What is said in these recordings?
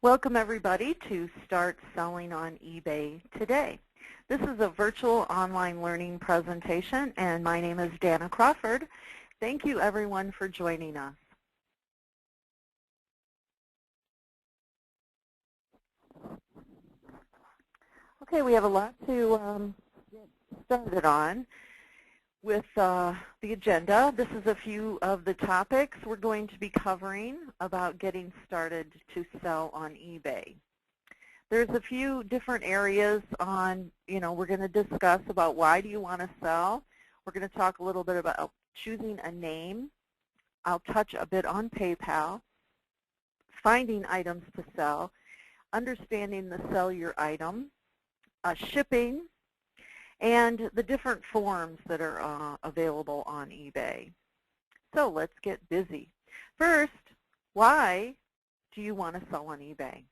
Welcome everybody to Start Selling on eBay today. This is a virtual online learning presentation and my name is Danna Crawford. Thank you everyone for joining us. Okay, we have a lot to get started on with the agenda. This is a few of the topics we're going to be covering about getting started to sell on eBay. There's a few different areas on, we're going to discuss about why do you want to sell. We're going to talk a little bit about choosing a name. I'll touch a bit on PayPal, finding items to sell, understanding the sell your item, shipping, and the different forms that are available on eBay. So let's get busy. First, why do you want to sell on eBay?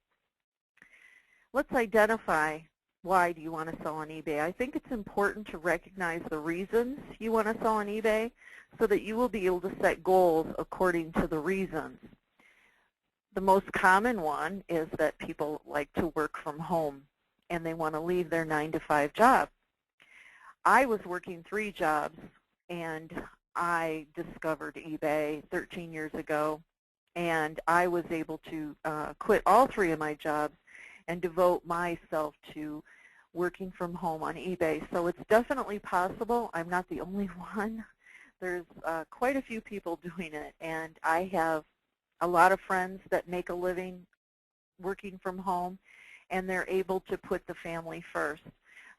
Let's identify why do you want to sell on eBay. I think it's important to recognize the reasons you want to sell on eBay so that you will be able to set goals according to the reasons. The most common one is that people like to work from home and they want to leave their 9-to-5 job. I was working 3 jobs and I discovered eBay 13 years ago, and I was able to quit all 3 of my jobs and devote myself to working from home on eBay. So it's definitely possible. I'm not the only one. There's quite a few people doing it, and I have a lot of friends that make a living working from home, and they're able to put the family first.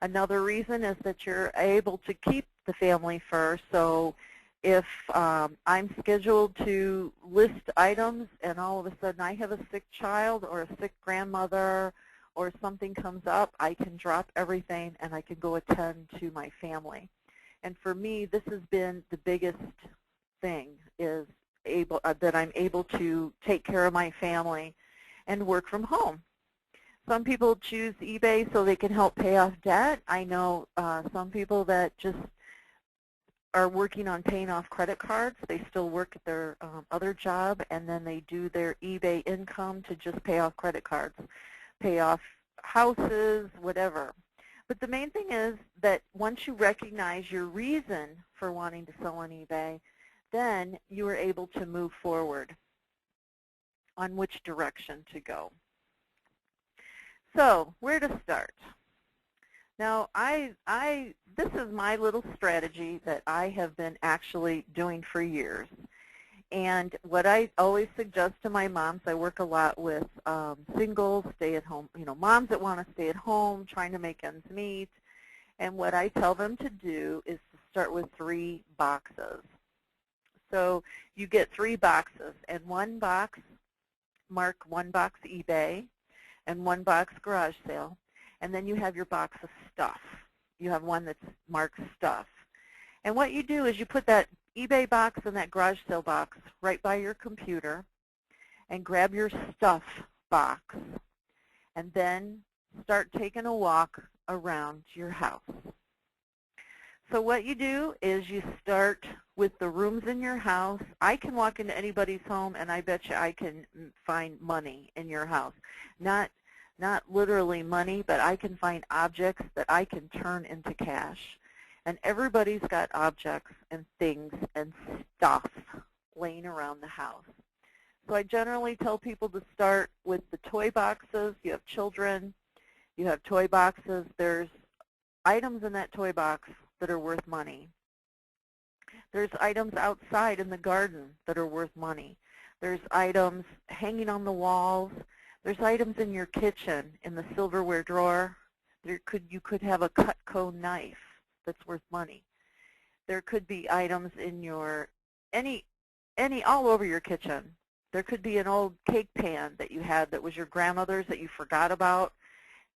Another reason is that you're able to keep the family first. So if I'm scheduled to list items and all of a sudden I have a sick child or a sick grandmother or something comes up, I can drop everything and I can go attend to my family. And for me, this has been the biggest thing, is that I'm able to take care of my family and work from home. Some people choose eBay so they can help pay off debt. I know some people that just are working on paying off credit cards. They still work at their other job, and then they do their eBay income to just pay off credit cards, pay off houses, whatever. But the main thing is that once you recognize your reason for wanting to sell on eBay, then you are able to move forward on which direction to go. So where to start? Now, this is my little strategy that I have been actually doing for years. And what I always suggest to my moms, I work a lot with singles, stay-at-home, moms that want to stay at home, trying to make ends meet. And what I tell them to do is to start with 3 boxes. So you get 3 boxes, and 1 box, mark 1 box eBay, and 1 box garage sale, and then you have your box of stuff. You have one that's marked stuff. And what you do is you put that eBay box and that garage sale box right by your computer and grab your stuff box and then start taking a walk around your house. So what you do is you start with the rooms in your house. I can walk into anybody's home and I bet you I can find money in your house. Not literally money, but I can find objects that I can turn into cash. And everybody's got objects and things and stuff laying around the house. So I generally tell people to start with the toy boxes. You have children, you have toy boxes. There's items in that toy box that are worth money. There's items outside in the garden that are worth money. There's items hanging on the walls. There's items in your kitchen, in the silverware drawer. You could have a Cutco knife that's worth money. There could be items in your, all over your kitchen. There could be an old cake pan that you had that was your grandmother's that you forgot about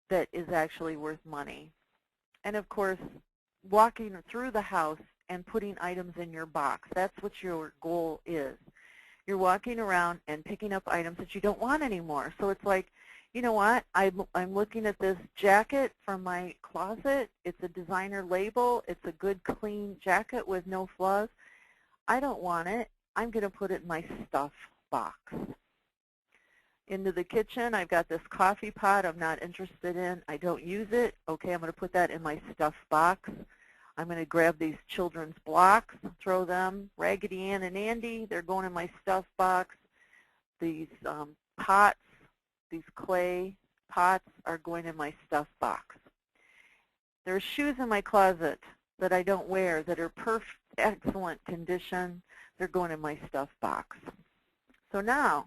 that is actually worth money. And of course, walking through the house and putting items in your box, that's what your goal is. You're walking around and picking up items that you don't want anymore. So it's like, you know what, I'm looking at this jacket from my closet. It's a designer label. It's a good, clean jacket with no flaws. I don't want it. I'm going to put it in my stuff box. into the kitchen. I've got this coffee pot I'm not interested in. I don't use it. Okay, I'm going to put that in my stuff box. I'm going to grab these children's blocks, throw them, Raggedy Ann and Andy, they're going in my stuff box. These pots, these clay pots are going in my stuff box. There are shoes in my closet that I don't wear that are perfect, excellent condition. They're going in my stuff box. So now,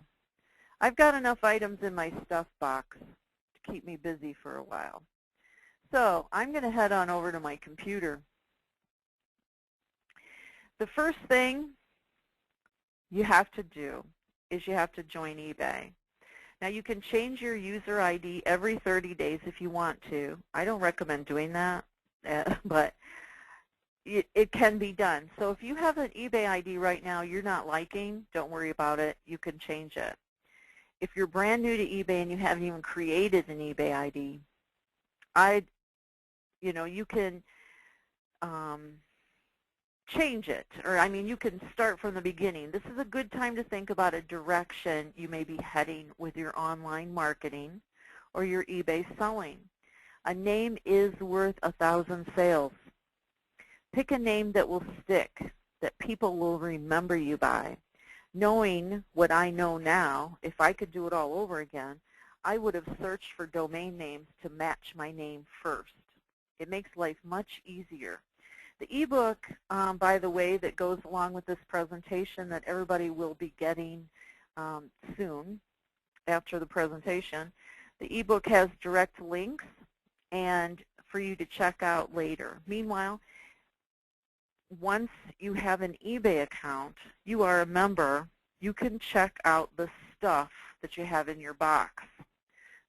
I've got enough items in my stuff box to keep me busy for a while. So I'm going to head on over to my computer. The first thing you have to do is you have to join eBay. Now you can change your user ID every 30 days if you want to. I don't recommend doing that, but it can be done. So if you have an eBay ID right now you're not liking, don't worry about it. You can change it. If you're brand new to eBay and you haven't even created an eBay ID, you can change it, or you can start from the beginning. This is a good time to think about a direction you may be heading with your online marketing or your eBay selling. A name is worth 1,000 sales. Pick a name that will stick, that people will remember you by. Knowing what I know now, if I could do it all over again, I would have searched for domain names to match my name first. It makes life much easier. The ebook, by the way, that goes along with this presentation that everybody will be getting soon after the presentation, the ebook has direct links and for you to check out later. Meanwhile, once you have an eBay account, you are a member, you can check out the stuff that you have in your box.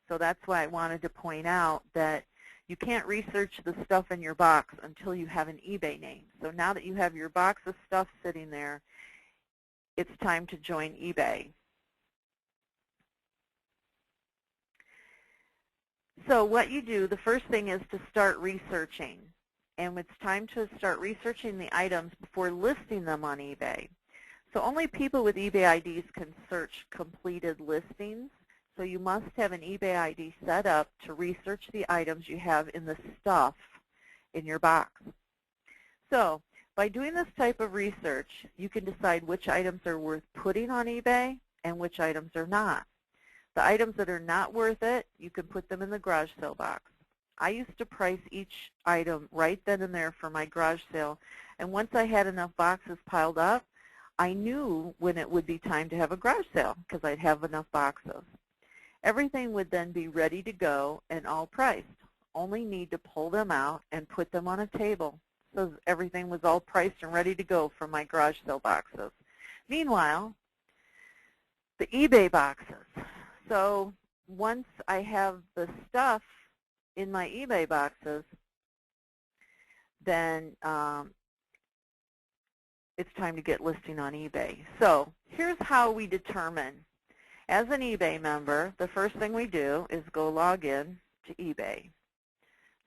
So that's why I wanted to point out that you can't research the stuff in your box until you have an eBay name. So now that you have your box of stuff sitting there, it's time to join eBay. So what you do, the first thing is to start researching. And it's time to start researching the items before listing them on eBay. So only people with eBay IDs can search completed listings. So you must have an eBay ID set up to research the items you have in the stuff in your box. So by doing this type of research, you can decide which items are worth putting on eBay and which items are not. The items that are not worth it, you can put them in the garage sale box. I used to price each item right then and there for my garage sale, and once I had enough boxes piled up, I knew when it would be time to have a garage sale because I'd have enough boxes. Everything would then be ready to go and all priced. Only need to pull them out and put them on a table. So everything was all priced and ready to go for my garage sale boxes. Meanwhile, the eBay boxes. So once I have the stuff in my eBay boxes, then it's time to get listing on eBay. So here's how we determine. As an eBay member, the first thing we do is go log in to eBay.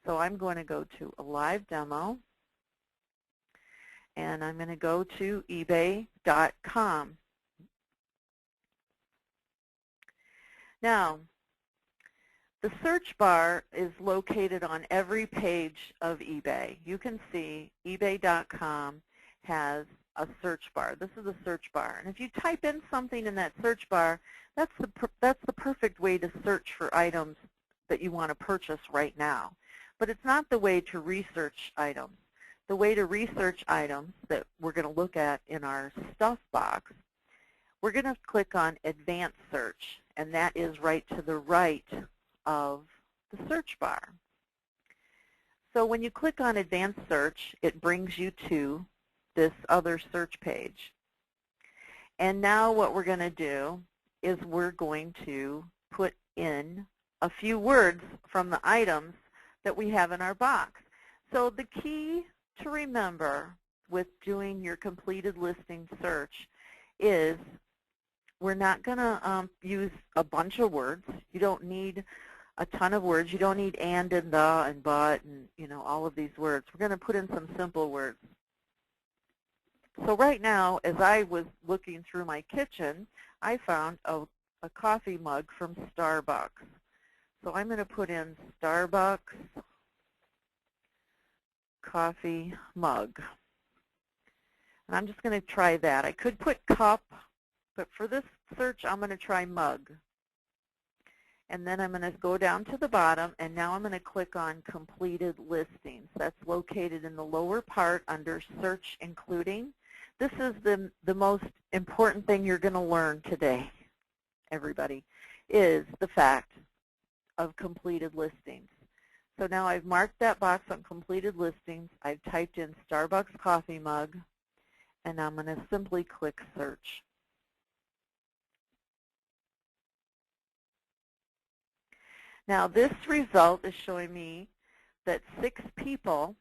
So I'm going to go to a live demo, and I'm going to go to ebay.com. Now, the search bar is located on every page of eBay. You can see ebay.com has a search bar. This is a search bar. And if you type in something in that search bar, that's the perfect way to search for items that you want to purchase right now. But it's not the way to research items. The way to research items that we're going to look at in our stuff box, we're going to click on Advanced Search, and that is right to the right of the search bar. So when you click on Advanced Search, it brings you to this other search page. And now what we're going to do is we're going to put in a few words from the items that we have in our box. So the key to remember with doing your completed listing search is we're not going to use a bunch of words. You don't need a ton of words. You don't need and the and but and all of these words. We're going to put in some simple words. So right now, as I was looking through my kitchen, I found a a coffee mug from Starbucks. So I'm going to put in Starbucks coffee mug. And I'm just going to try that. I could put cup, but for this search, I'm going to try mug. And then I'm going to go down to the bottom, and now I'm going to click on completed listings. That's located in the lower part under search including. This is the most important thing you're going to learn today, everybody, is the fact of completed listings. So now I've marked that box on completed listings. I've typed in Starbucks coffee mug, and I'm going to simply click search. Now this result is showing me that six people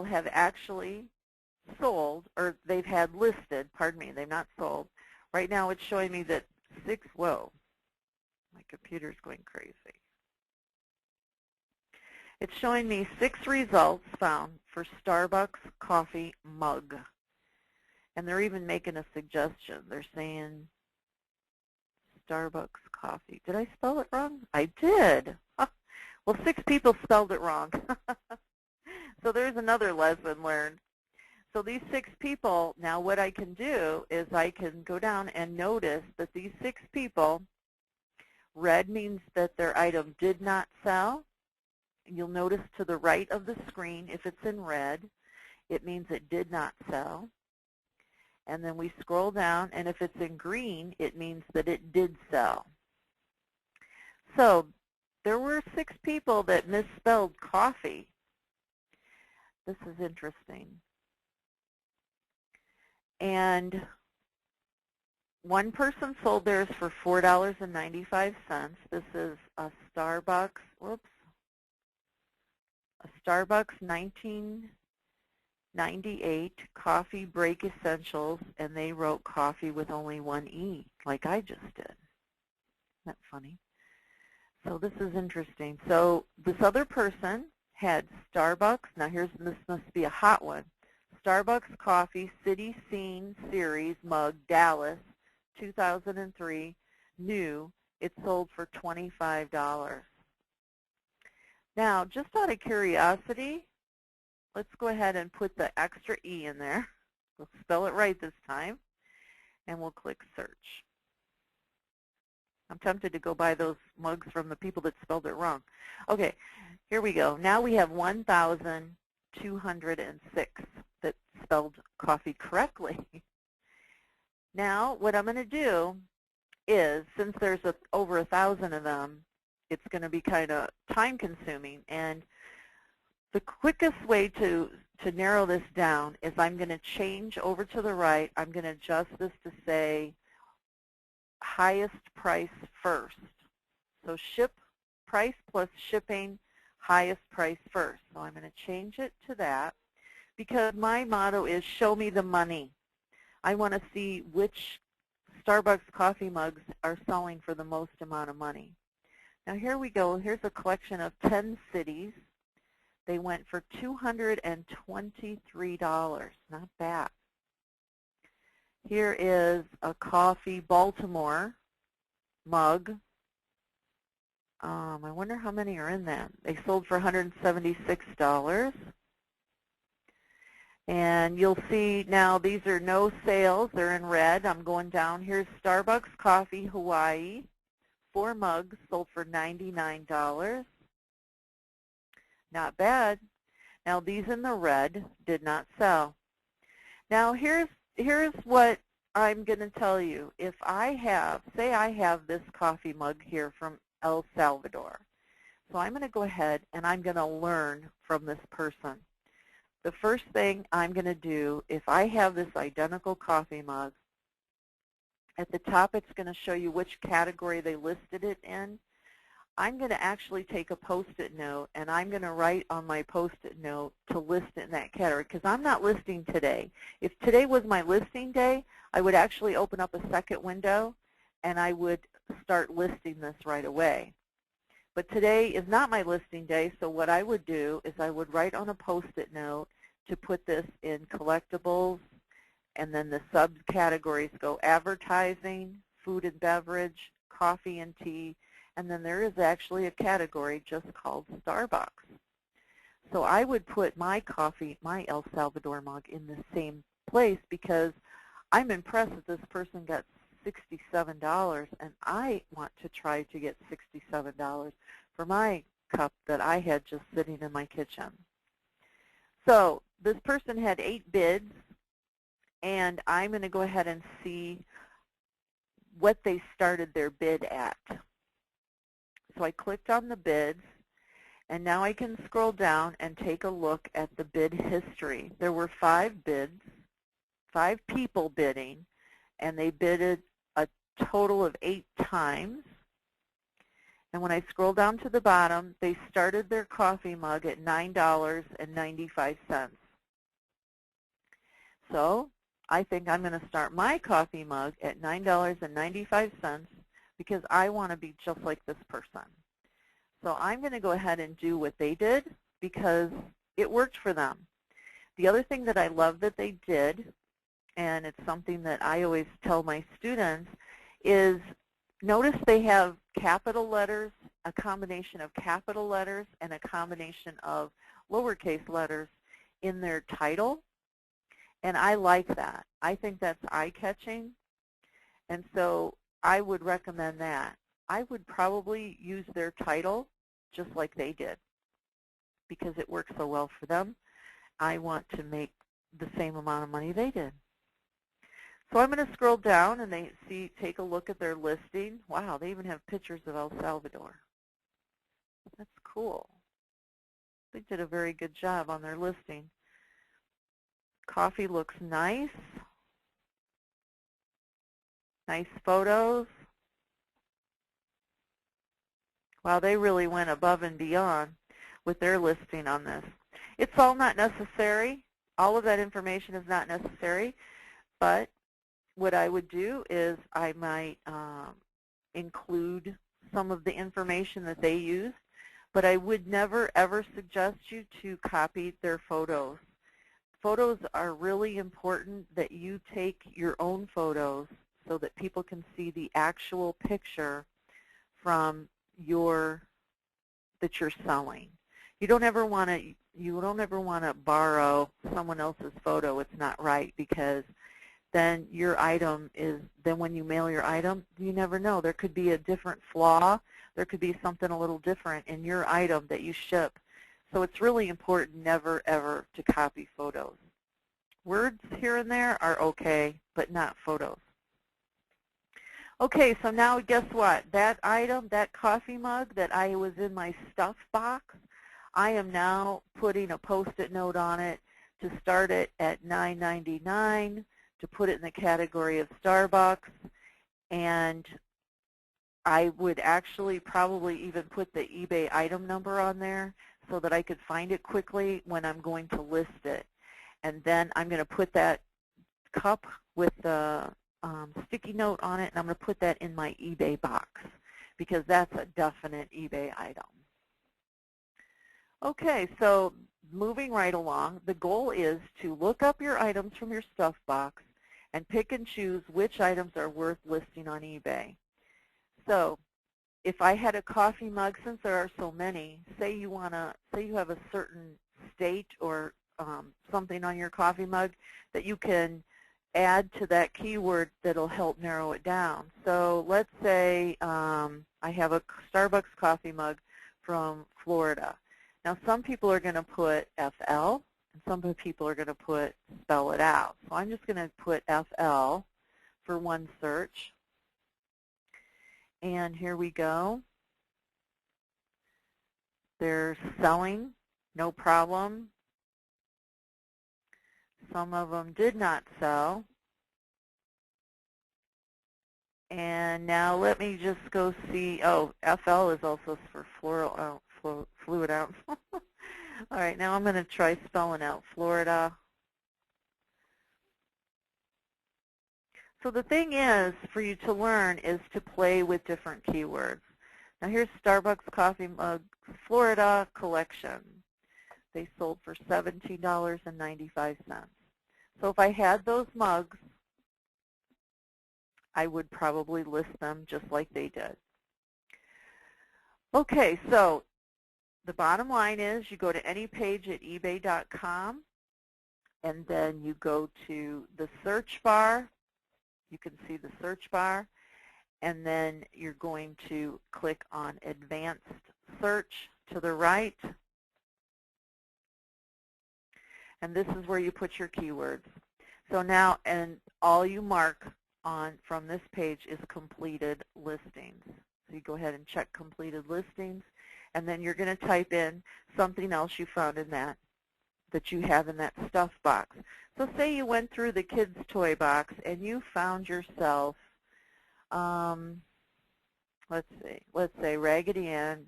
have actually sold, or they've had listed, pardon me, they've not sold. Right now it's showing me that whoa, my computer's going crazy. It's showing me 6 results found for Starbucks coffee mug. And they're even making a suggestion. They're saying Starbucks coffee. Did I spell it wrong? I did. Well, 6 people spelled it wrong. So there's another lesson learned. So these 6 people, now what I can do is I can go down and notice that these 6 people, red means that their item did not sell. You'll notice to the right of the screen, if it's in red, it means it did not sell. And then we scroll down, and if it's in green, it means that it did sell. So there were 6 people that misspelled coffee. This is interesting. And one person sold theirs for $4.95. This is a Starbucks, a Starbucks 1998 coffee break essentials, and they wrote coffee with only one E, like I just did. Isn't that funny? So this is interesting. So this other person had Starbucks. Now this must be a hot one. Starbucks Coffee City Scene Series mug, Dallas, 2003, new. It sold for $25. Now, just out of curiosity, let's go ahead and put the extra E in there. We'll spell it right this time, and we'll click search. I'm tempted to go buy those mugs from the people that spelled it wrong. Okay, here we go. Now we have 1,206 that spelled coffee correctly. Now, what I'm going to do is, since there's over 1,000 of them, it's going to be kind of time-consuming. And the quickest way to narrow this down is I'm going to change over to the right. I'm going to adjust this to say highest price first. So ship price plus shipping, highest price first. So I'm going to change it to that because my motto is show me the money. I want to see which Starbucks coffee mugs are selling for the most amount of money. Now here we go. Here's a collection of 10 cities. They went for $223. Not bad. Here is a coffee Baltimore mug. I wonder how many are in that. They sold for $176. And you'll see now these are no sales. They're in red. I'm going down. Here's Starbucks Coffee Hawaii. 4 mugs sold for $99. Not bad. Now these in the red did not sell. Now here's what I'm going to tell you. If I have, say I have this coffee mug here from El Salvador. So I'm going to go ahead and I'm going to learn from this person. The first thing I'm going to do, if I have this identical coffee mug, at the top it's going to show you which category they listed it in. I'm going to actually take a Post-it note and I'm going to write on my Post-it note to list it in that category because I'm not listing today. If today was my listing day, I would actually open up a second window and I would start listing this right away. But today is not my listing day, so what I would do is I would write on a Post-it note to put this in collectibles And then the subcategories go advertising, food and beverage, coffee and tea, and then there is actually a category just called Starbucks. So I would put my coffee, my El Salvador mug in the same place because I'm impressed that this person got $67 and I want to try to get $67 for my cup that I had just sitting in my kitchen. So this person had 8 bids, and I'm going to go ahead and see what they started their bid at. So I clicked on the bids, and now I can scroll down and take a look at the bid history. There were 5 bids, 5 people bidding, and they bidded a total of 8 times. And when I scroll down to the bottom, they started their coffee mug at $9.95. So I think I'm going to start my coffee mug at $9.95 because I want to be just like this person. So I'm going to go ahead and do what they did because it worked for them. The other thing that I love that they did, and it's something that I always tell my students, is notice they have capital letters, a combination of capital letters and a combination of lowercase letters in their title. And I like that. I think that's eye-catching. And so I would recommend that. I would probably use their title just like they did because it works so well for them. I want to make the same amount of money they did. So I'm going to scroll down and take a look at their listing. Wow, they even have pictures of El Salvador. That's cool. They did a very good job on their listing. Coffee looks nice. Nice photos. Wow, they really went above and beyond with their listing on this. It's all not necessary. All of that information is not necessary, but what I would do is I might include some of the information that they use, but I would never ever suggest you to copy their photos. Photos are really important that you take your own photos so that people can see the actual picture from that you're selling. You don't ever want to borrow someone else's photo. It's not right because then your item then when you mail your item, you never know. There could be a different flaw. There could be something a little different in your item that you ship. So it's really important never, ever to copy photos. Words here and there are okay, but not photos. Okay, so now guess what? That item, that coffee mug that I was in my stuff box, I am now putting a Post-it note on it to start it at $9.99, to put it in the category of Starbucks, and I would actually probably even put the eBay item number on there so that I could find it quickly when I'm going to list it. And then I'm going to put that cup with the sticky note on it, and I'm going to put that in my eBay box because that's a definite eBay item. Okay, so moving right along, the goal is to look up your items from your stuff box and pick and choose which items are worth listing on eBay. So if I had a coffee mug, since there are so many, say you have a certain state or something on your coffee mug that you can add to that keyword that'll help narrow it down. So let's say I have a Starbucks coffee mug from Florida. Now some people are going to put FL, and some people are going to spell it out. So I'm just going to put FL for one search. And here we go. They're selling, no problem. Some of them did not sell. And now let me just go see, oh, FL is also for fluid ounce. All right, now I'm going to try spelling out Florida. So the thing is, for you to learn, is to play with different keywords. Now here's Starbucks coffee mug, Florida collection. They sold for $17.95. So if I had those mugs, I would probably list them just like they did. Okay, so the bottom line is you go to any page at eBay.com, and then you go to the search bar. You can see the search bar, and then you're going to click on Advanced Search to the right, and this is where you put your keywords. So now, and all you mark on from this page is completed listings. So you go ahead and check completed listings, and then you're going to type in something else you found in that you have in that stuff box. So say you went through the kids' toy box and you found yourself, let's say Raggedy Ann.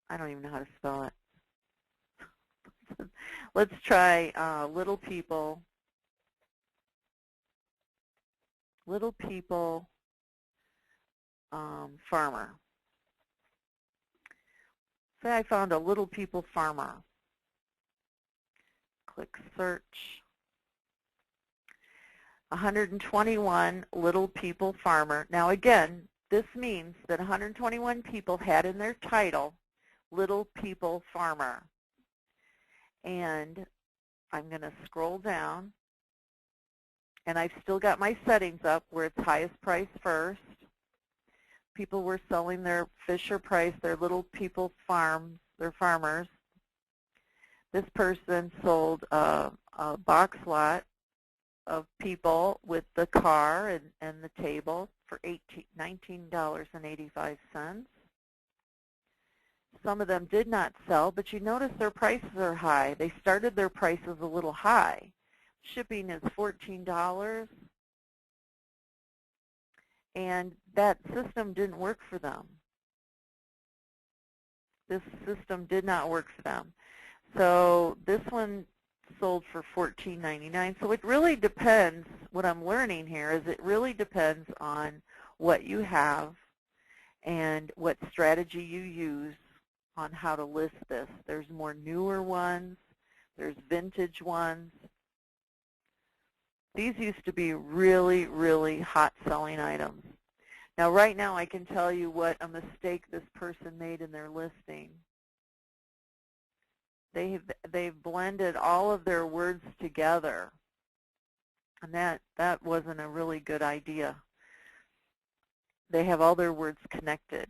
I don't even know how to spell it. Let's try Little People Farmer. Say I found a Little People Farmer. Click search. 121 Little People Farmer. Now again, this means that 121 people had in their title Little People Farmer. And I'm going to scroll down, and I've still got my settings up where it's highest price first. People were selling their Fisher Price, their Little People Farms, their farmers. This person sold a box lot of people with the car and the table for $19.85. Some of them did not sell, but you notice their prices are high. They started their prices a little high. Shipping is $14, and that system didn't work for them. This system did not work for them. So this one sold for $14.99. So it really depends. What I'm learning here is it really depends on what you have and what strategy you use on how to list this. There's more newer ones. There's vintage ones. These used to be really, really hot selling items. Now right now I can tell you what a mistake this person made in their listing. They've blended all of their words together, and that wasn't a really good idea. They have all their words connected.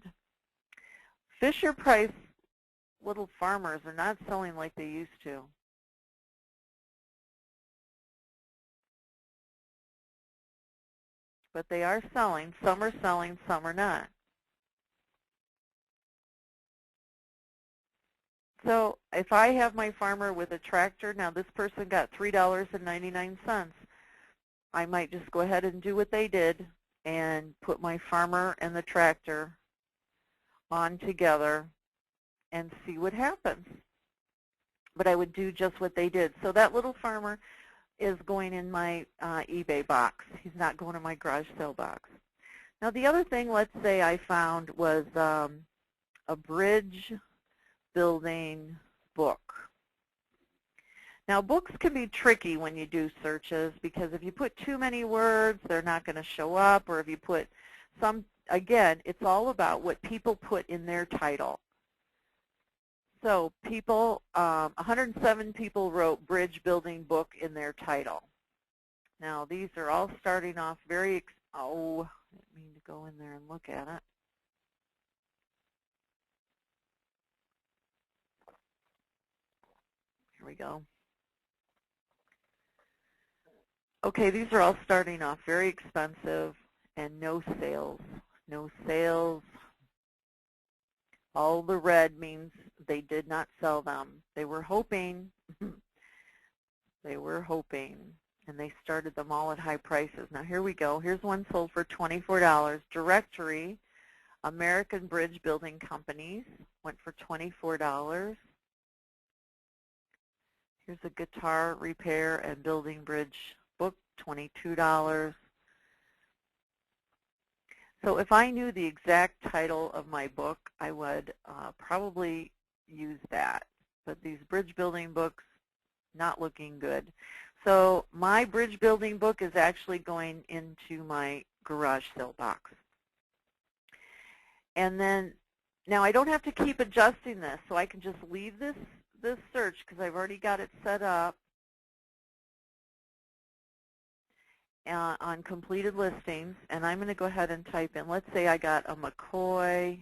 Fisher Price Little Farmers are not selling like they used to. But they are selling. Some are selling, some are not. So if I have my farmer with a tractor, now this person got $3.99. I might just go ahead and do what they did and put my farmer and the tractor on together and see what happens. But I would do just what they did. So that little farmer is going in my eBay box. He's not going in my garage sale box. Now the other thing, let's say I found, was a bridge building book. Now books can be tricky when you do searches, because if you put too many words, they're not going to show up, or if you put some, again, it's all about what people put in their title. So people, 107 people wrote bridge building book in their title. Now these are all starting off very, oh, I didn't mean to go in there and look at it. Here we go. Okay, these are all starting off very expensive and no sales. No sales. All the red means they did not sell them. They were hoping. They were hoping. And they started them all at high prices. Now here we go. Here's one sold for $24. Directory, American Bridge Building Companies, went for $24. Here's a guitar repair and building bridge book, $22. So if I knew the exact title of my book, I would probably use that. But these bridge building books, not looking good. So my bridge building book is actually going into my garage sale box. And then, now I don't have to keep adjusting this, so I can just leave this search because I've already got it set up on completed listings. And I'm going to go ahead and type in, let's say I got a McCoy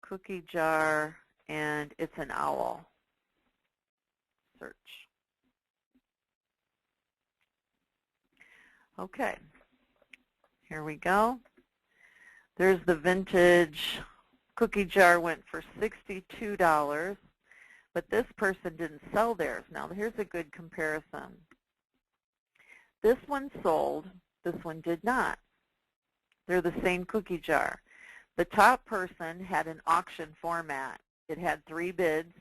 cookie jar, and it's an owl. Search. Okay, here we go. There's the vintage cookie jar, went for $62, but this person didn't sell theirs. Now here's a good comparison. This one sold, this one did not. They're the same cookie jar. The top person had an auction format. It had 3 bids.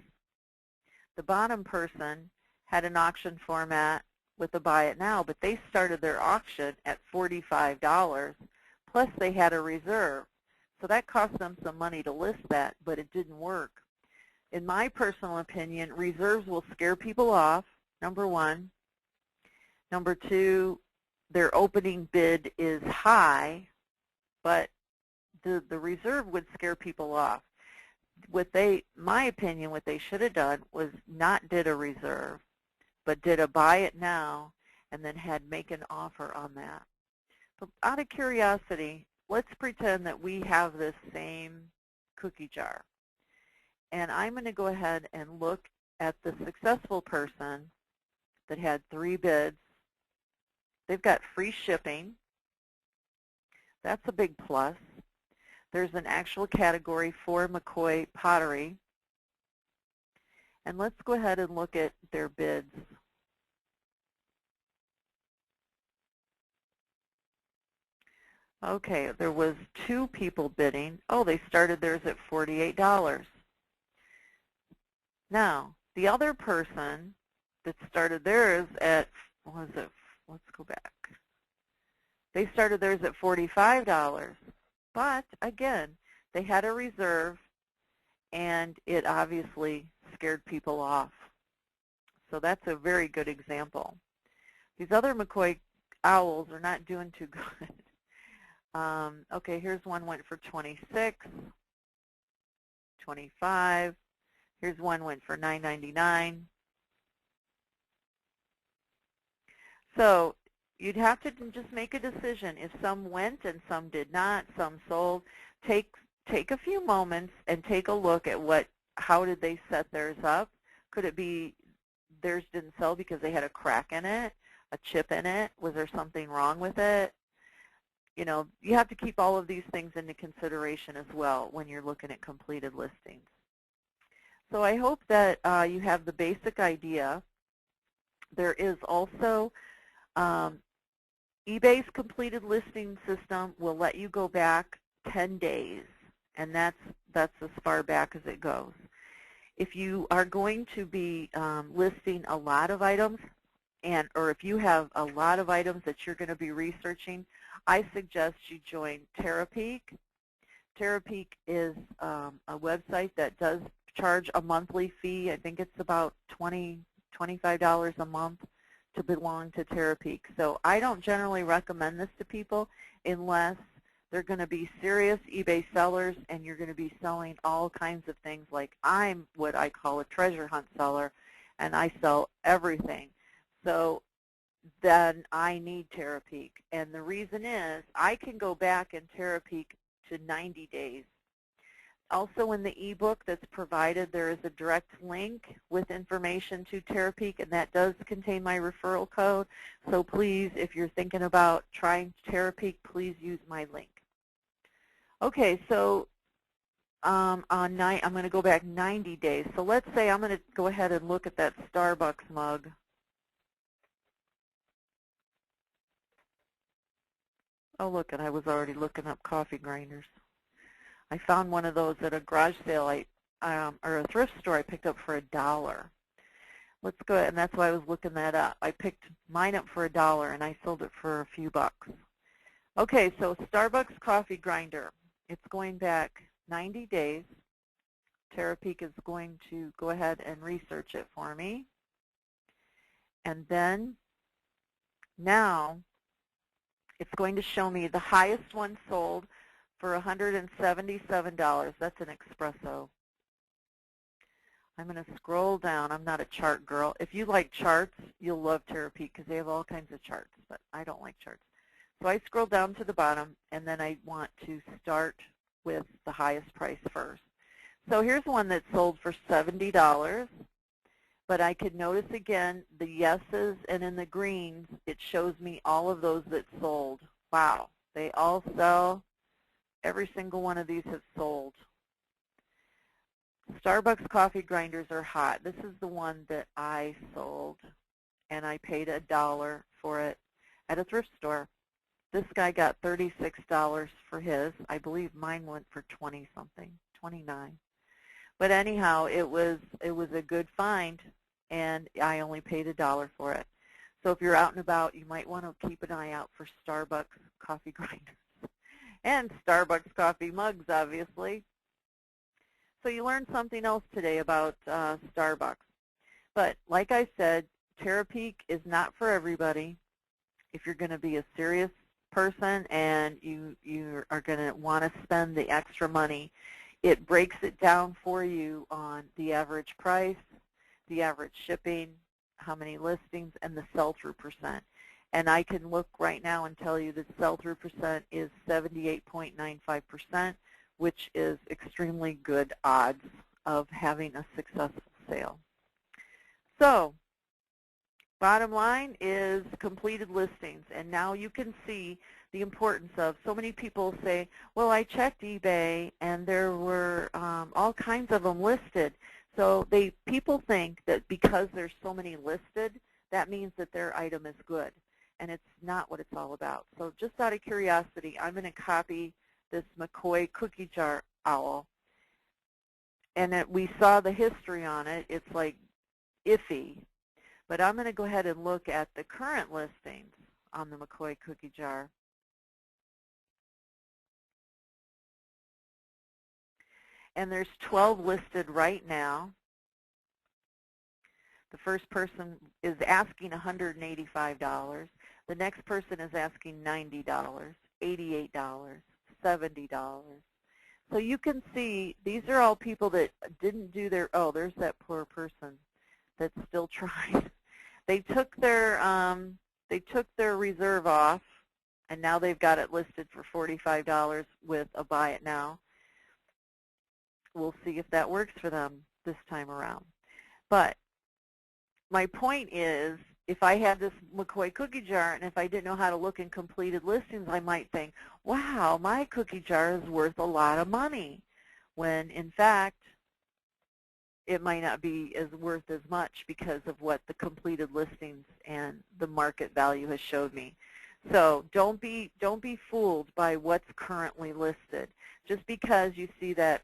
The bottom person had an auction format with a buy it now, but they started their auction at $45, plus they had a reserve. So that cost them some money to list that, but it didn't work. In my personal opinion, reserves will scare people off, number one. Number two, their opening bid is high, but the reserve would scare people off. My opinion, what they should have done was not did a reserve, but did a buy it now and then make an offer on that. So out of curiosity, let's pretend that we have this same cookie jar. And I'm going to go ahead and look at the successful person that had 3 bids. They've got free shipping. That's a big plus. There's an actual category for McCoy pottery. And let's go ahead and look at their bids. Okay, there was 2 people bidding. Oh, they started theirs at $48. Now, the other person that started theirs at, what was it? Let's go back. They started theirs at $45. But, again, they had a reserve, and it obviously scared people off. So that's a very good example. These other McCoy owls are not doing too good. Okay, here's one went for 26, 25. Here's one went for $9.99. So you'd have to just make a decision. If some went and some did not, some sold, take a few moments and take a look at how did they set theirs up. Could it be theirs didn't sell because they had a crack in it, a chip in it? Was there something wrong with it? You know, you have to keep all of these things into consideration as well when you're looking at completed listings. So I hope that you have the basic idea. There is also eBay's completed listing system will let you go back 10 days, and that's as far back as it goes. If you are going to be listing a lot of items, or if you have a lot of items that you're going to be researching, I suggest you join TerraPeak. TerraPeak is a website that does charge a monthly fee. I think it's about $25 a month to belong to TerraPeak. So I don't generally recommend this to people unless they're going to be serious eBay sellers and you're going to be selling all kinds of things. Like I'm what I call a treasure hunt seller, and I sell everything. So then I need TerraPeak. And the reason is I can go back in TerraPeak to 90 days. Also in the ebook that's provided, there is a direct link with information to TerraPeak, and that does contain my referral code. So please, if you're thinking about trying TerraPeak, please use my link. Okay, so I'm going to go back 90 days. So let's say I'm going to go ahead and look at that Starbucks mug. Oh, look, and I was already looking up coffee grinders. I found one of those at a garage sale or a thrift store I picked up for $1. Let's go ahead, and that's why I was looking that up. I picked mine up for $1, and I sold it for a few bucks. Okay, so Starbucks coffee grinder. It's going back 90 days Terapeak is going to go ahead and research it for me. And then now it's going to show me the highest one sold for $177. That's an espresso. I'm going to scroll down. I'm not a chart girl. If you like charts, you'll love Terapeak because they have all kinds of charts, but I don't like charts. So I scroll down to the bottom, and then I want to start with the highest price first. So here's one that sold for $70, but I could notice again the yeses, and in the greens, it shows me all of those that sold. Wow, they all sell. Every single one of these have sold. Starbucks coffee grinders are hot. This is the one that I sold, and I paid $1 for it at a thrift store. This guy got $36 for his. I believe mine went for 20-something, 29. But anyhow, it was a good find, and I only paid $1 for it. So if you're out and about, you might want to keep an eye out for Starbucks coffee grinders and Starbucks coffee mugs, obviously. So you learned something else today about Starbucks. But like I said, Terapeak is not for everybody. If you're going to be a serious person and you are going to want to spend the extra money, it breaks it down for you on the average price, the average shipping, how many listings, and the sell-through percent. And I can look right now and tell you that sell-through percent is 78.95%, which is extremely good odds of having a successful sale. So bottom line is completed listings, and now you can see the importance of, so many people say, well, I checked eBay and there were all kinds of them listed. So people think that because there's so many listed, that means that their item is good, and it's not what it's all about. So just out of curiosity, I'm going to copy this McCoy cookie jar owl, and we saw the history on it. It's like iffy, but I'm going to go ahead and look at the current listings on the McCoy cookie jar. And there's 12 listed right now. The first person is asking $185. The next person is asking $90, $88, $70. So you can see these are all people that didn't do their, oh, there's that poor person that's still trying. They took their reserve off, and now they've got it listed for $45 with a buy it now. We'll see if that works for them this time around. But my point is, if I had this McCoy cookie jar and if I didn't know how to look in completed listings, I might think, wow, my cookie jar is worth a lot of money, when in fact it might not be worth as much because of what the completed listings and the market value has showed me. So don't be fooled by what's currently listed. Just because you see that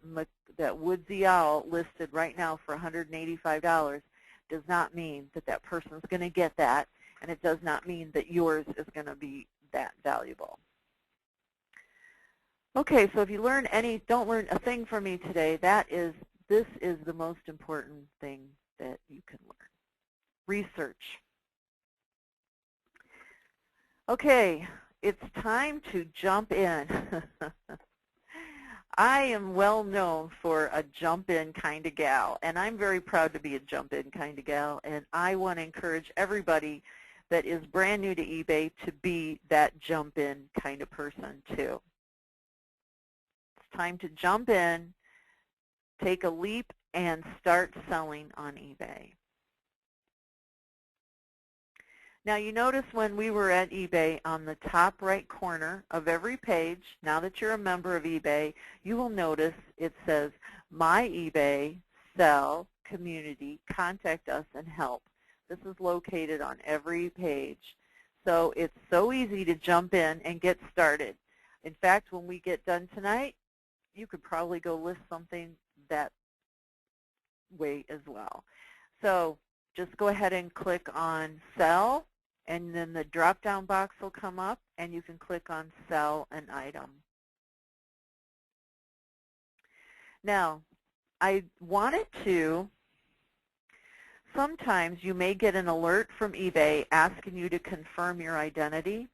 woodsy owl listed right now for $185 does not mean that that person's going to get that, and it does not mean that yours is going to be that valuable. Okay, so if you don't learn a thing from me today, this is the most important thing that you can learn. Research. Okay, it's time to jump in. I am well known for a jump-in kind of gal, and I'm very proud to be a jump-in kind of gal, and I want to encourage everybody that is brand new to eBay to be that jump-in kind of person too. It's time to jump in, take a leap, and start selling on eBay. Now you notice when we were at eBay, on the top right corner of every page, now that you're a member of eBay, you will notice it says My eBay, Sell, Community, Contact Us, and Help. This is located on every page. So it's so easy to jump in and get started. In fact, when we get done tonight, you could probably go list something that way as well. So just go ahead and click on Sell, and then the drop-down box will come up, and you can click on Sell an Item. Now, I wanted to, sometimes you may get an alert from eBay asking you to confirm your identity.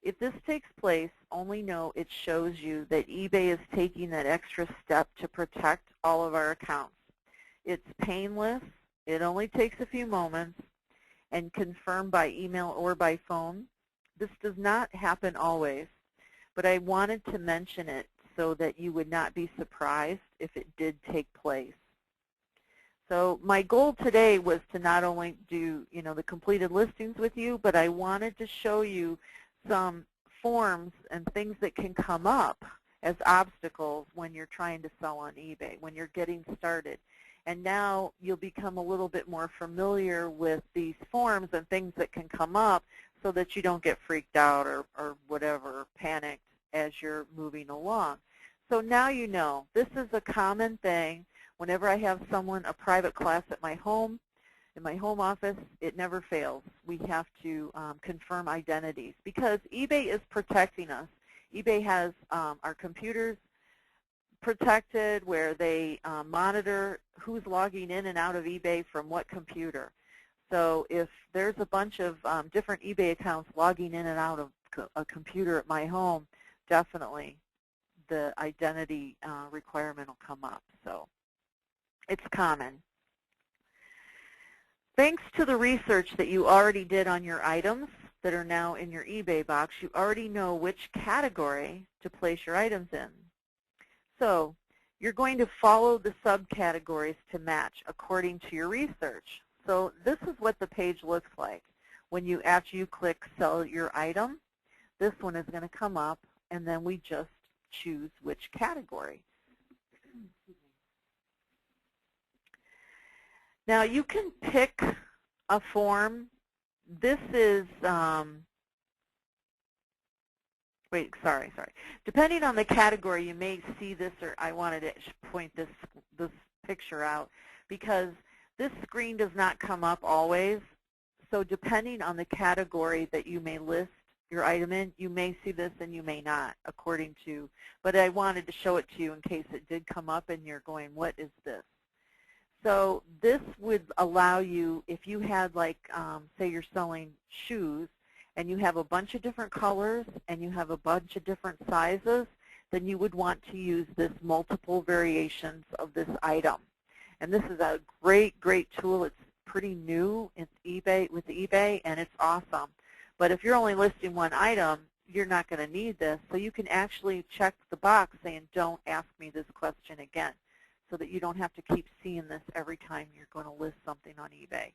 If this takes place, only know it shows you that eBay is taking that extra step to protect all of our accounts. It's painless, it only takes a few moments, and confirmed by email or by phone. This does not happen always, but I wanted to mention it so that you would not be surprised if it did take place. So my goal today was to not only do, the completed listings with you, but I wanted to show you some forms and things that can come up as obstacles when you're trying to sell on eBay, when you're getting started. And now you'll become a little bit more familiar with these forms and things that can come up so that you don't get freaked out or whatever, panicked as you're moving along. So now you know. This is a common thing. Whenever I have someone, a private class at my home, in my home office, it never fails. We have to confirm identities because eBay is protecting us. eBay has our computers protected where they monitor who's logging in and out of eBay from what computer. So if there's a bunch of different eBay accounts logging in and out of a computer at my home, definitely the identity requirement will come up. So it's common. Thanks to the research that you already did on your items that are now in your eBay box, you already know which category to place your items in. So you're going to follow the subcategories to match according to your research. So this is what the page looks like. When you, after you click sell your item, this one is going to come up, and then we just choose which category. Now you can pick a form. This is, Depending on the category, you may see this, or I wanted to point this picture out because this screen does not come up always. So depending on the category that you may list your item in, you may see this and you may not, according to, but I wanted to show it to you in case it did come up and you're going, what is this? So this would allow you, if you had like, say you're selling shoes and you have a bunch of different colors and you have a bunch of different sizes, then you would want to use this multiple variations of this item. And this is a great, great tool. It's pretty new. It's with eBay, and it's awesome. But if you're only listing one item, you're not going to need this. So you can actually check the box saying, don't ask me this question again, so that you don't have to keep seeing this every time you're going to list something on eBay.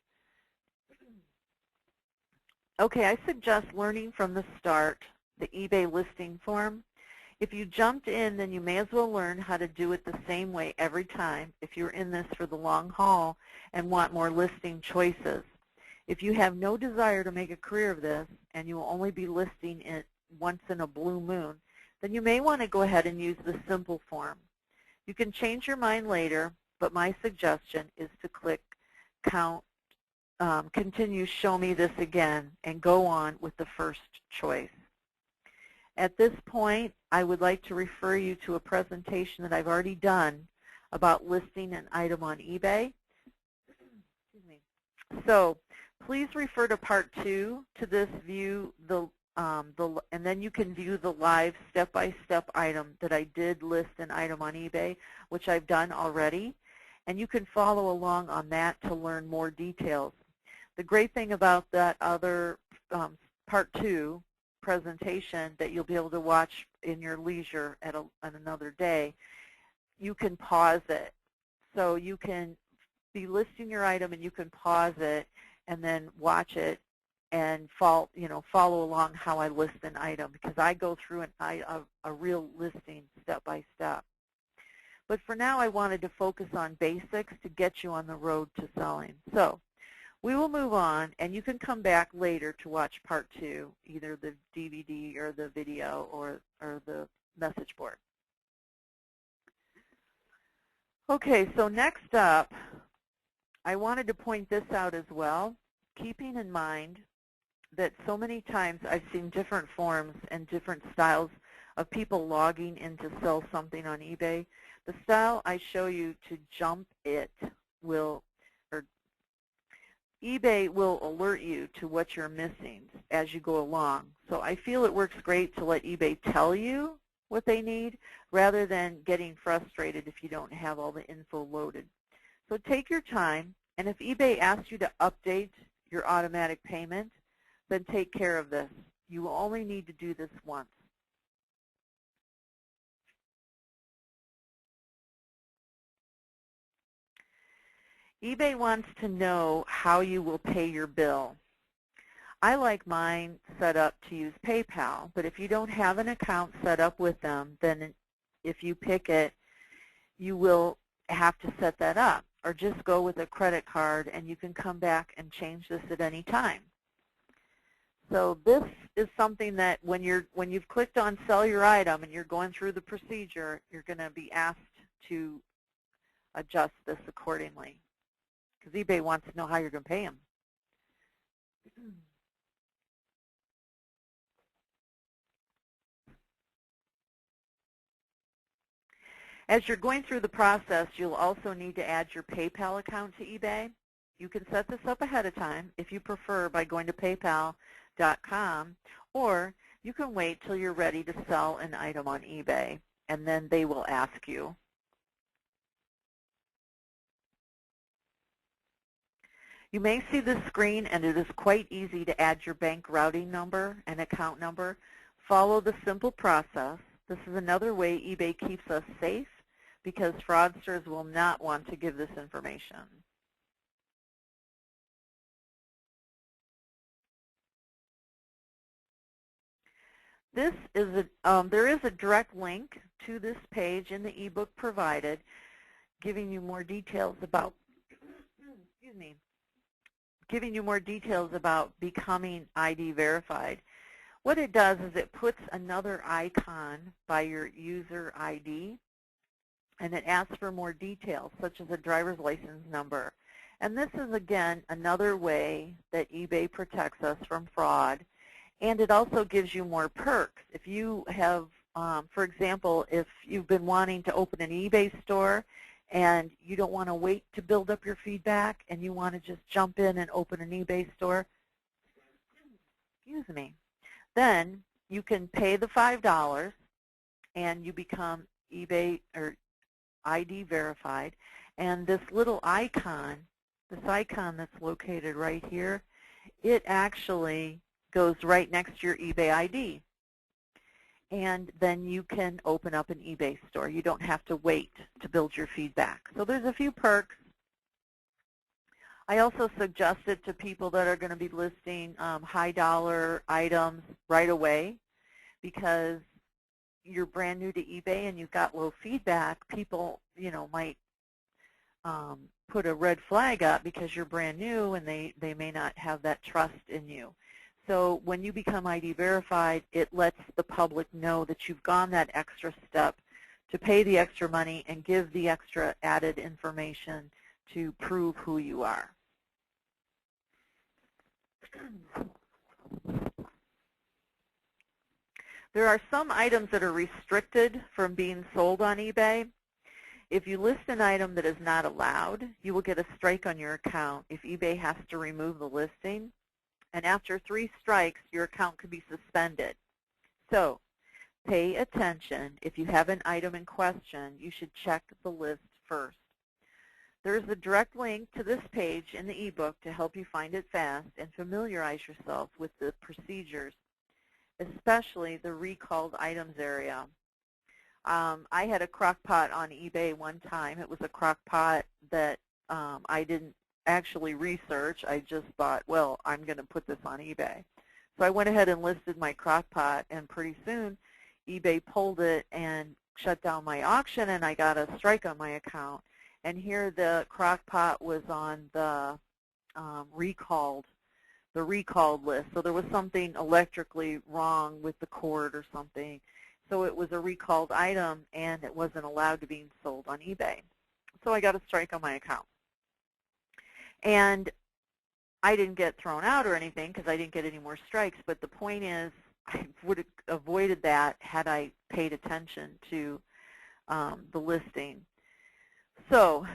Okay, I suggest learning from the start the eBay listing form. If you jumped in, then you may as well learn how to do it the same way every time if you're in this for the long haul and want more listing choices. If you have no desire to make a career of this and you will only be listing it once in a blue moon, then you may want to go ahead and use the simple form. You can change your mind later, but my suggestion is to click continue show me this again and go on with the first choice. At this point, I would like to refer you to a presentation that I've already done about listing an item on eBay. So please refer to part 2 to this view, and then you can view the live step-by-step item that I did list an item on eBay, which I've done already. And you can follow along on that to learn more details. The great thing about that other part 2 presentation that you'll be able to watch in your leisure at another day, you can pause it. So you can be listing your item and you can pause it and then watch it and follow along how I list an item, because I go through a real listing step by step. But for now, I wanted to focus on basics to get you on the road to selling. So we will move on, and you can come back later to watch part 2, either the DVD or the video or the message board. Okay, so next up, I wanted to point this out as well, keeping in mind that so many times I've seen different forms and different styles of people logging in to sell something on eBay. The style I show you to jump it will, or eBay will alert you to what you're missing as you go along. So I feel it works great to let eBay tell you what they need rather than getting frustrated if you don't have all the info loaded. So take your time, and if eBay asks you to update your automatic payment, then take care of this. You will only need to do this once. eBay wants to know how you will pay your bill. I like mine set up to use PayPal, but if you don't have an account set up with them, then if you pick it, you will have to set that up, or just go with a credit card and you can come back and change this at any time. So this is something that when you've clicked on sell your item and you're going through the procedure, you're going to be asked to adjust this accordingly, because eBay wants to know how you're going to pay them. As you're going through the process, you'll also need to add your PayPal account to eBay. You can set this up ahead of time if you prefer by going to PayPal.com, or you can wait till you're ready to sell an item on eBay, and then they will ask you. You may see this screen, and it is quite easy to add your bank routing number and account number. Follow the simple process. This is another way eBay keeps us safe, because fraudsters will not want to give this information. There is a direct link to this page in the ebook provided, giving you more details about becoming ID verified. What it does is it puts another icon by your user ID, and it asks for more details, such as a driver's license number. And this is, again, another way that eBay protects us from fraud. And it also gives you more perks. If you have, for example, if you've been wanting to open an eBay store and you don't want to wait to build up your feedback and you want to just jump in and open an eBay store, then you can pay the $5 and you become eBay or ID verified. And this little icon, that's located right here, it actually goes right next to your eBay ID. And then you can open up an eBay store. You don't have to wait to build your feedback. So there's a few perks. I also suggest it to people that are going to be listing high dollar items right away, because you're brand new to eBay and you've got low feedback. People, might put a red flag up because you're brand new and they may not have that trust in you. So when you become ID verified, it lets the public know that you've gone that extra step to pay the extra money and give the extra added information to prove who you are. There are some items that are restricted from being sold on eBay. If you list an item that is not allowed, you will get a strike on your account if eBay has to remove the listing. And after 3 strikes, your account could be suspended. So pay attention. If you have an item in question, you should check the list first. There is a direct link to this page in the ebook to help you find it fast and familiarize yourself with the procedures, especially the recalled items area. I had a crock pot on eBay one time. It was a crock pot that I didn't actually research. I just thought, well, I'm going to put this on eBay. So I went ahead and listed my crock pot, and pretty soon eBay pulled it and shut down my auction, and I got a strike on my account. And here the crock pot was on the recalled list. So there was something electrically wrong with the cord or something. So it was a recalled item, and it wasn't allowed to be sold on eBay. So I got a strike on my account. And I didn't get thrown out or anything because I didn't get any more strikes, but the point is I would have avoided that had I paid attention to the listing. So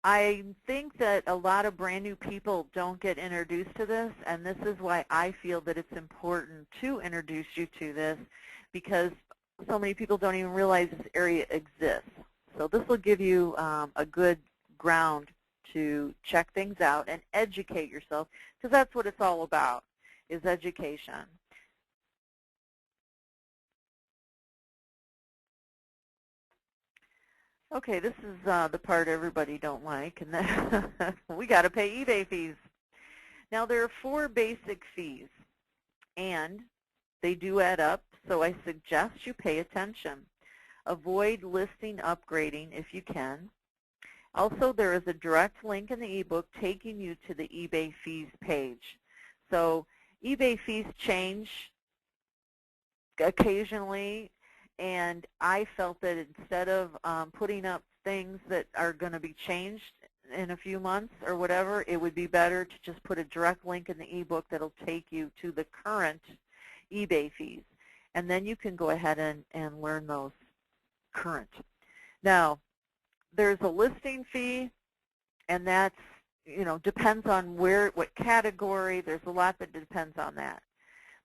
I think that a lot of brand new people don't get introduced to this, and this is why I feel that it's important to introduce you to this, because so many people don't even realize this area exists. So this will give you a good ground to check things out and educate yourself, because that's what it's all about, is education. Okay, this is the part everybody don't like, and that we got to pay eBay fees. Now, there are 4 basic fees, and they do add up, so I suggest you pay attention. Avoid listing upgrading if you can. Also, there is a direct link in the ebook taking you to the eBay fees page. So eBay fees change occasionally, and I felt that instead of putting up things that are going to be changed in a few months or whatever, it would be better to just put a direct link in the ebook that will take you to the current eBay fees. And then you can go ahead and learn those current. Now, there's a listing fee, and that's, depends on what category. There's a lot that depends on that.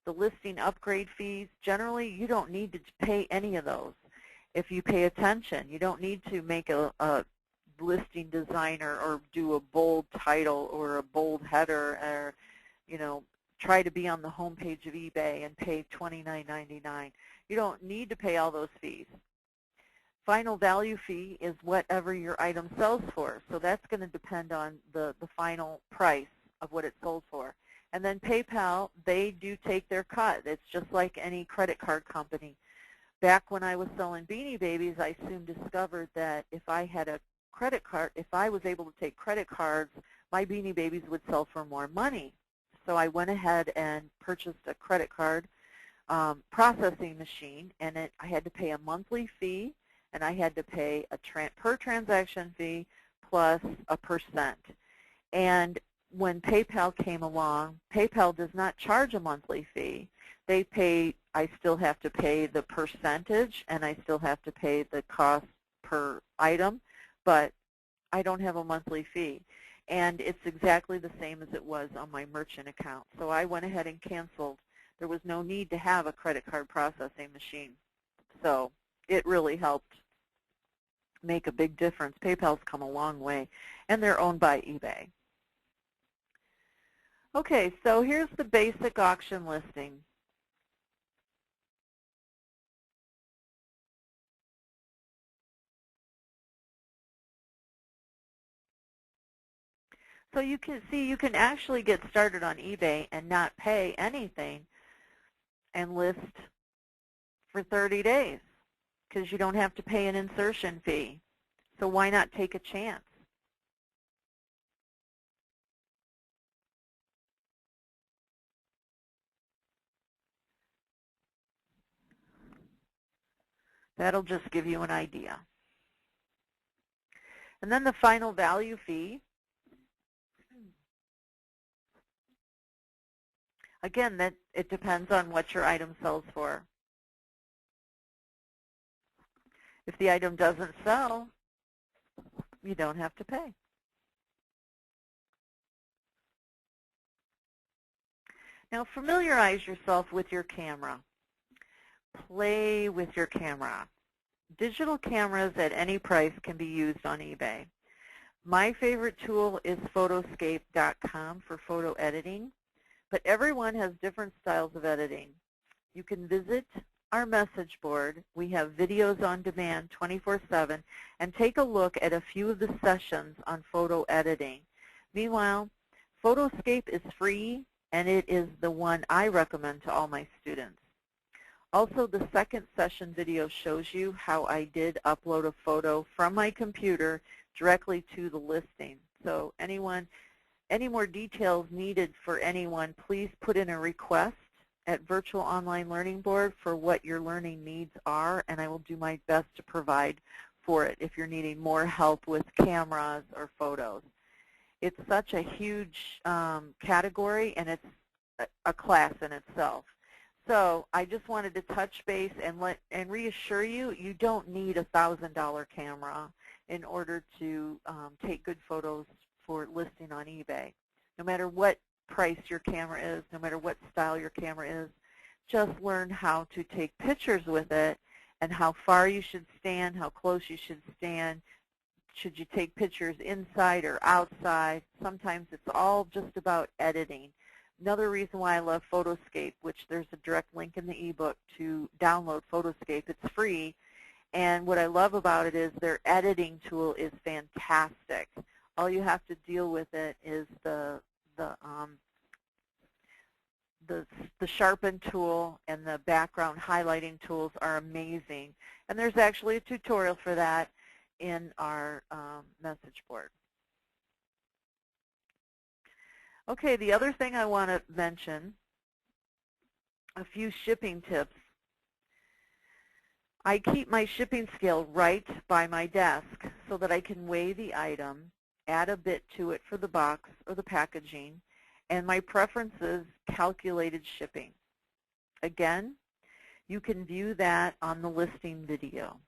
The listing upgrade fees, generally you don't need to pay any of those. If you pay attention, you don't need to make a listing designer or do a bold title or a bold header, or try to be on the home page of eBay and pay $29.99. You don't need to pay all those fees. Final value fee is whatever your item sells for, so that's going to depend on the final price of what it sold for. And then PayPal, they do take their cut. It's just like any credit card company. Back when I was selling Beanie Babies, I soon discovered that if I had a credit card, if I was able to take credit cards, my Beanie Babies would sell for more money. So I went ahead and purchased a credit card processing machine, and I had to pay a monthly fee, and I had to pay a per transaction fee plus a %. And when PayPal came along, PayPal does not charge a monthly fee. I still have to pay the percentage, and I still have to pay the cost per item, but I don't have a monthly fee. And it's exactly the same as it was on my merchant account. So I went ahead and canceled. There was no need to have a credit card processing machine. So it really helped make a big difference. PayPal's come a long way, and they're owned by eBay. Okay, so here's the basic auction listing. So you can see you can actually get started on eBay and not pay anything and list for 30 days because you don't have to pay an insertion fee. So why not take a chance? That'll just give you an idea. And then the final value fee. Again, it depends on what your item sells for. If the item doesn't sell, you don't have to pay. Now familiarize yourself with your camera. Play with your camera. Digital cameras at any price can be used on eBay. My favorite tool is photoscape.com for photo editing, but everyone has different styles of editing. You can visit our message board. We have videos on demand 24/7, and take a look at a few of the sessions on photo editing. Meanwhile, Photoscape is free, and it is the one I recommend to all my students. Also, the second session video shows you how I did upload a photo from my computer directly to the listing. So any more details needed for anyone, please put in a request at Virtual Online Learning Board for what your learning needs are, and I will do my best to provide for it if you're needing more help with cameras or photos. It's such a huge category, and it's a class in itself. So I just wanted to touch base and reassure you, you don't need a $1,000 camera in order to take good photos for listing on eBay. No matter what price your camera is, no matter what style your camera is, just learn how to take pictures with it and how far you should stand, how close you should stand. Should you take pictures inside or outside? Sometimes it's all just about editing. Another reason why I love Photoscape, which there's a direct link in the ebook to download Photoscape. It's free, and what I love about it is their editing tool is fantastic. All you have to deal with it is the sharpen tool, and the background highlighting tools are amazing. And there's actually a tutorial for that in our message board. Okay, the other thing I want to mention, a few shipping tips. I keep my shipping scale right by my desk so that I can weigh the item, add a bit to it for the box or the packaging, and my preference is calculated shipping. Again, you can view that on the listing video.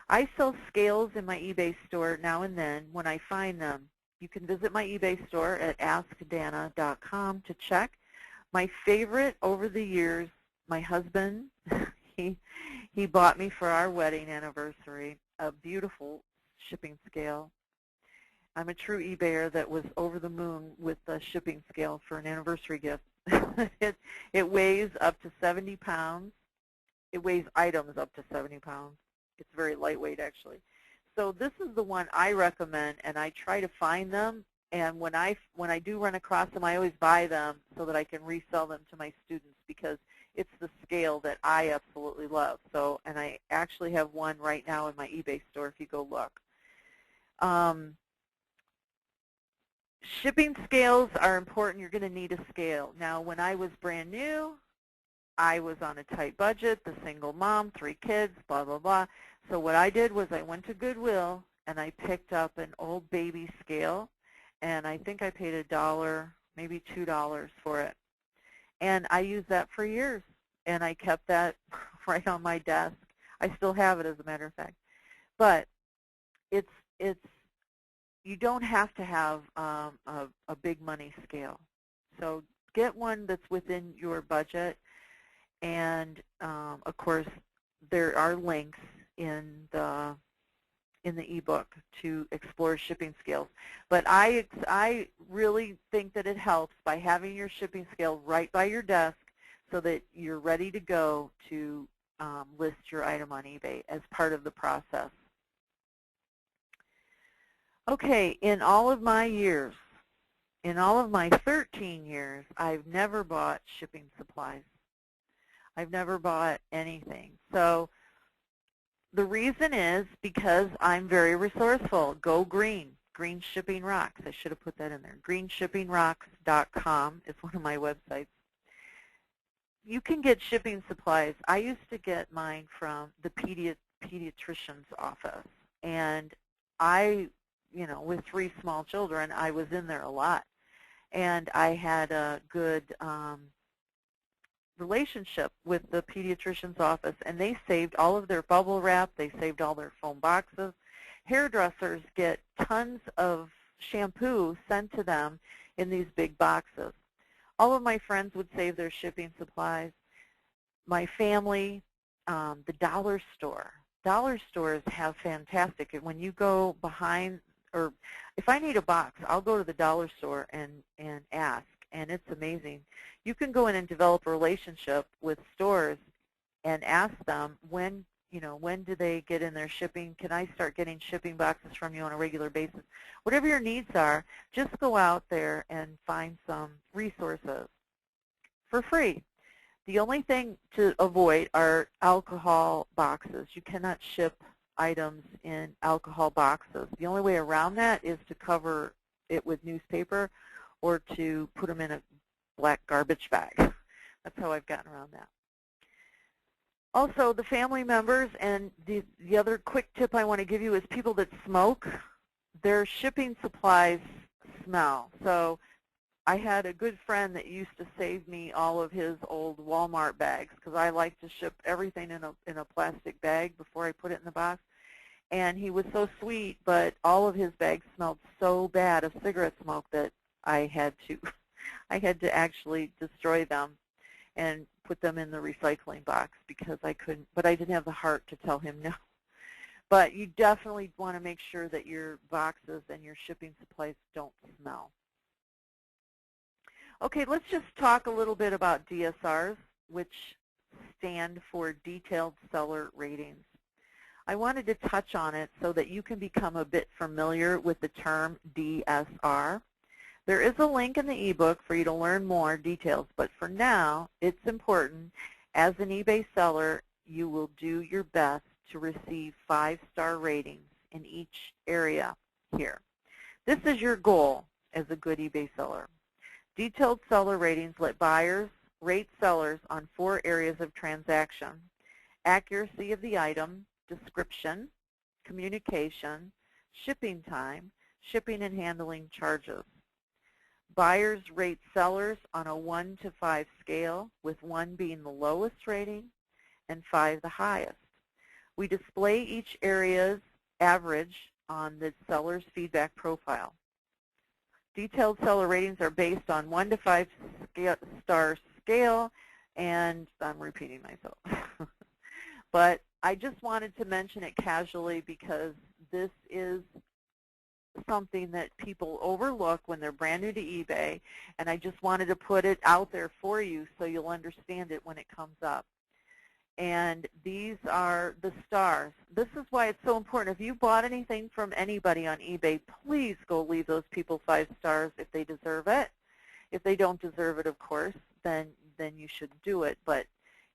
I sell scales in my eBay store now and then when I find them. You can visit my eBay store at askdanna.com to check. My favorite over the years, my husband, he bought me for our wedding anniversary a beautiful shipping scale. I'm a true eBayer that was over the moon with the shipping scale for an anniversary gift. It weighs up to 70 pounds. It weighs items up to 70 pounds. It's very lightweight, actually. So this is the one I recommend, and I try to find them. And when I do run across them, I always buy them so that I can resell them to my students because it's the scale that I absolutely love. So, and I actually have one right now in my eBay store if you go look. Shipping scales are important. You're going to need a scale. Now, when I was brand new, I was on a tight budget, the single mom, 3 kids, blah, blah, blah. So what I did was I went to Goodwill and I picked up an old baby scale, and I think I paid $1, maybe $2 for it. And I used that for years, and I kept that right on my desk. I still have it, as a matter of fact. But you don't have to have a big money scale. So get one that's within your budget. And of course, there are links in the ebook to explore shipping scales. But I really think that it helps by having your shipping scale right by your desk so that you're ready to go to list your item on eBay as part of the process. Okay, in all of my years, in all of my 13 years, I've never bought shipping supplies. I've never bought anything. So the reason is because I'm very resourceful. Go green. Green Shipping Rocks. I should have put that in there. greenshippingrocks.com is one of my websites. You can get shipping supplies. I used to get mine from the pediatrician's office. And with 3 small children, I was in there a lot. And I had a good relationship with the pediatrician's office, and they saved all of their bubble wrap. They saved all their foam boxes. Hairdressers get tons of shampoo sent to them in these big boxes. All of my friends would save their shipping supplies. My family, the dollar store. Dollar stores have fantastic. When you go behind, or if I need a box, I'll go to the dollar store and ask, and it's amazing. You can go in and develop a relationship with stores and ask them when do they get in their shipping? Can I start getting shipping boxes from you on a regular basis? Whatever your needs are, just go out there and find some resources for free. The only thing to avoid are alcohol boxes. You cannot ship items in alcohol boxes. The only way around that is to cover it with newspaper or to put them in a black garbage bag. That's how I've gotten around that. Also, the family members, and the other quick tip I want to give you is people that smoke, their shipping supplies smell. So I had a good friend that used to save me all of his old Walmart bags because I like to ship everything in a plastic bag before I put it in the box. And he was so sweet, but all of his bags smelled so bad of cigarette smoke that I had to actually destroy them and put them in the recycling box because I couldn't, but I didn't have the heart to tell him no. But you definitely want to make sure that your boxes and your shipping supplies don't smell. Okay, let's just talk a little bit about DSRs, which stand for Detailed Seller Ratings. I wanted to touch on it so that you can become a bit familiar with the term DSR. There is a link in the ebook for you to learn more details, but for now, it's important. As an eBay seller, you will do your best to receive 5-star ratings in each area here. This is your goal as a good eBay seller. Detailed seller ratings let buyers rate sellers on 4 areas of transaction: accuracy of the item, description, communication, shipping time, shipping and handling charges. Buyers rate sellers on a 1 to 5 scale, with 1 being the lowest rating and 5 the highest. We display each area's average on the seller's feedback profile. Detailed seller ratings are based on 1 to 5 star scale, and I'm repeating myself. But I just wanted to mention it casually because this is something that people overlook when they're brand new to eBay, and I just wanted to put it out there for you so you'll understand it when it comes up. And these are the stars. This is why it's so important. If you bought anything from anybody on eBay, please go leave those people 5 stars if they deserve it. If they don't deserve it, of course, then you shouldn't do it. But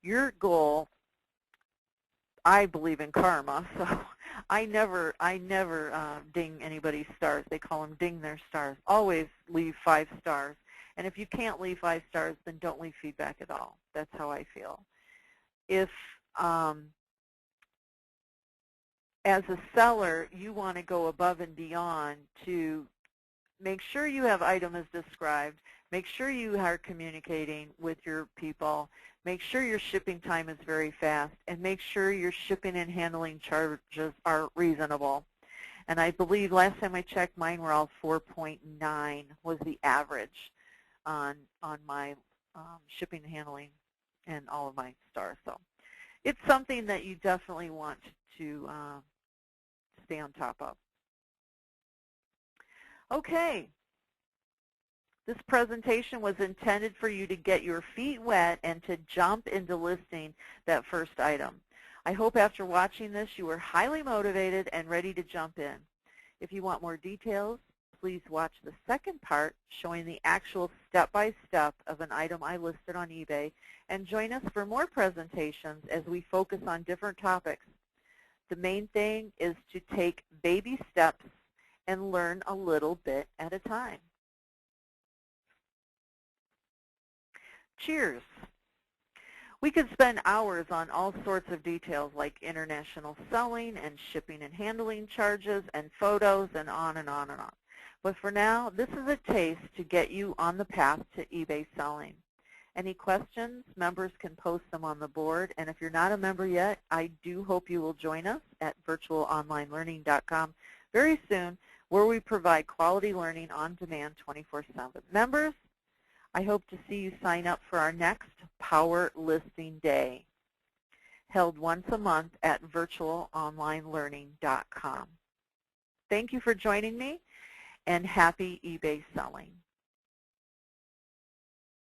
your goal, I believe in karma, so I never ding anybody's stars. They call them ding their stars. Always leave 5 stars. And if you can't leave 5 stars, then don't leave feedback at all. That's how I feel. If, as a seller, you want to go above and beyond to make sure you have item as described, make sure you are communicating with your people, make sure your shipping time is very fast, and make sure your shipping and handling charges are reasonable. And I believe last time I checked, mine were all 4.9 was the average on my shipping and handling and all of my stars. So it's something that you definitely want to stay on top of. Okay. This presentation was intended for you to get your feet wet and to jump into listing that first item. I hope after watching this you are highly motivated and ready to jump in. If you want more details, please watch the second part showing the actual step-by-step of an item I listed on eBay, and join us for more presentations as we focus on different topics. The main thing is to take baby steps and learn a little bit at a time. Cheers. We could spend hours on all sorts of details like international selling and shipping and handling charges and photos and on and on and on. But for now, this is a taste to get you on the path to eBay selling. Any questions, members can post them on the board. And if you're not a member yet, I do hope you will join us at virtualonlinelearning.com very soon, where we provide quality learning on demand 24/7. Members, I hope to see you sign up for our next Power Listing Day, held once a month at virtualonlinelearning.com. Thank you for joining me, and happy eBay selling.